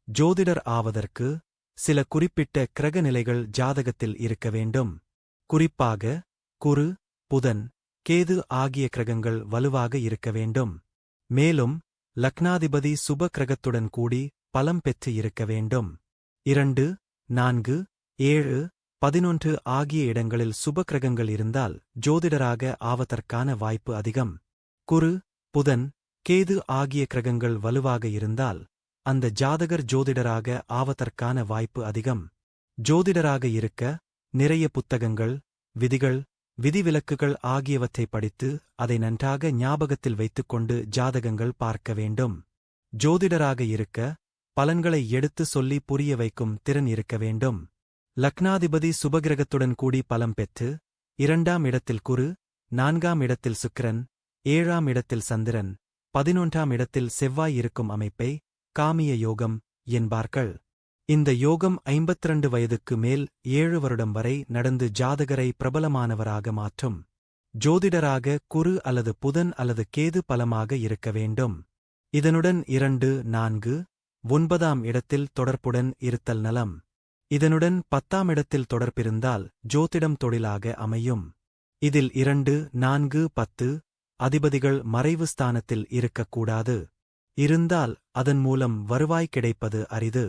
ஜோதிடர் ஆவதற்கு சில குறிப்பிட்ட கிரக நிலைகள் ஜாதகத்தில் இருக்க வேண்டும். குறிப்பாக குரு, புதன், கேது ஆகிய கிரகங்கள் வலுவாக இருக்க வேண்டும். மேலும் லக்னாதிபதி சுப கிரகத்துடன் கூடி பலம் பெற்று இருக்க வேண்டும். 2, 4, 7, 11 ஆகிய இடங்களில் சுப கிரகங்கள் இருந்தால் ஜோதிடராக ஆவதற்கான வாய்ப்பு அதிகம். குரு, புதன், கேது ஆகிய கிரகங்கள் வலுவாக இருந்தால் அந்த ஜாதகர் ஜோதிடராக ஆவதற்கான வாய்ப்பு அதிகம். ஜோதிடராக இருக்க நிறைய புத்தகங்கள், விதிகள், விதிவிலக்குகள் ஆகியவற்றை படித்து அதை நன்றாக ஞாபகத்தில் வைத்துக்கொண்டு ஜாதகங்கள் பார்க்க வேண்டும். ஜோதிடராக இருக்க பலன்களை எடுத்து சொல்லி புரிய வைக்கும் திறன் இருக்க வேண்டும். லக்னாதிபதி சுபகிரகத்துடன் கூடி பலம் பெற்று 2ஆம் இடத்தில் குரு, 4ஆம் இடத்தில் சுக்கிரன், 7ஆம் இடத்தில் சந்திரன், 11ஆம் இடத்தில் செவ்வாய் இருக்கும் அமைப்பை காமிய யோகம் என்பார்கள். இந்த யோகம் 52 வயதுக்கு மேல் 7 வருடம் வரை நடந்து ஜாதகரை பிரபலமானவராக மாற்றும். ஜோதிடராக குரு அல்லது புதன் அல்லது கேது பலமாக இருக்க வேண்டும். இதனுடன் 2, 4, 9ஆம் இடத்தில் தொடர்புடன் இருத்தல் நலம். இதனுடன் 10ஆம் இடத்தில் தொடர்பிருந்தால் ஜோதிடம் தொழிலாக அமையும். இதில் 2, 4, 10 அதிபதிகள் மறைவு ஸ்தானத்தில் இருக்கக்கூடாது. இருந்தால் அதன் மூலம் வருவாய் கிடைப்பது அரிது.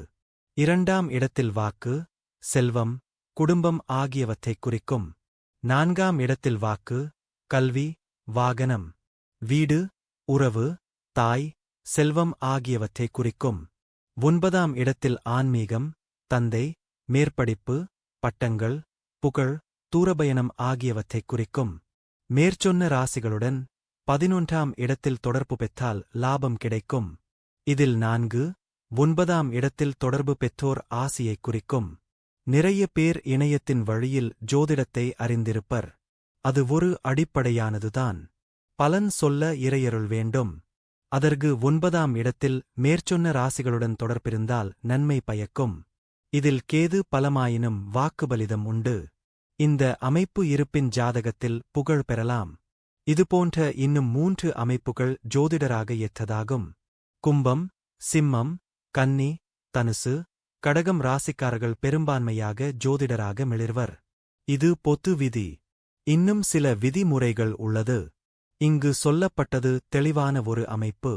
2ஆம் இடத்தில் வாக்கு, செல்வம், குடும்பம் ஆகியவற்றைக் குறிக்கும். 4ஆம் இடத்தில் வாக்கு, கல்வி, வாகனம், வீடு, உறவு, தாய், செல்வம் ஆகியவற்றைக் குறிக்கும். 9ஆம் இடத்தில் ஆன்மீகம், தந்தை, மேற்படிப்பு, பட்டங்கள், புகழ், தூரபயணம் ஆகியவற்றைக் குறிக்கும். மேற்சொன்ன ராசிகளுடன் 11ஆம் இடத்தில் தொடர்பு பெற்றால் லாபம் கிடைக்கும். இதில் 4, 9ஆம் இடத்தில் தொடர்பு பெற்றோர் ஆசியைக் குறிக்கும். நிறைய பேர் இணையத்தின் வழியில் ஜோதிடத்தை அறிந்திருப்பர். அது ஒரு அடிப்படையானதுதான். பலன் சொல்ல இறையருள் வேண்டும். அதற்கு 9ஆம் இடத்தில் மேற்சொன்ன ராசிகளுடன் தொடர்பிருந்தால் நன்மை பயக்கும். இதில் கேது பலமாயினும் வாக்குபலிதம் உண்டு. இந்த அமைப்பு இருப்பின் ஜாதகத்தில் புகழ் பெறலாம். இதுபோன்ற இன்னும் 3 அமைப்புகள் ஜோதிடராக ஏற்றதாகும். கும்பம், சிம்மம், கன்னி, தனுசு, கடகம் ராசிக்காரர்கள் பெரும்பான்மையாக ஜோதிடராக மிளிர்வர். இது பொது விதி. இன்னும் சில விதிமுறைகள் உள்ளது. இங்கு சொல்லப்பட்டது தெளிவான ஒரு அமைப்பு.